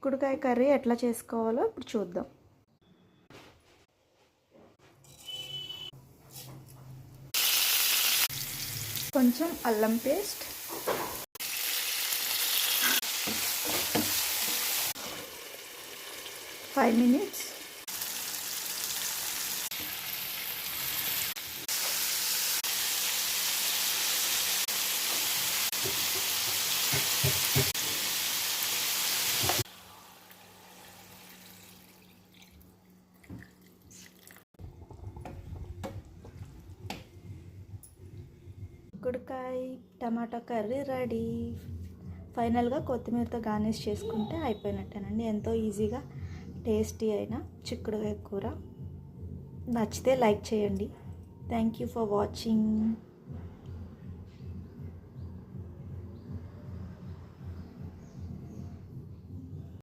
చిక్కుడుకాయ కర్రీ ఎట్లా చేసుకోవాలో ఇప్పుడు చూద్దాం. కొంచెం అల్లం పేస్ట్, ఫైవ్ మినిట్స్, చిక్కుడుకాయ టమాటా కర్రీ రెడీ. ఫైనల్గా కొత్తిమీరతో గార్నిష్ చేసుకుంటే అయిపోయినట్టేనండి. ఎంతో ఈజీగా టేస్టీ అయిన చిక్కుడుకాయ కూర. నచ్చితే లైక్ చేయండి. Thank you for watching.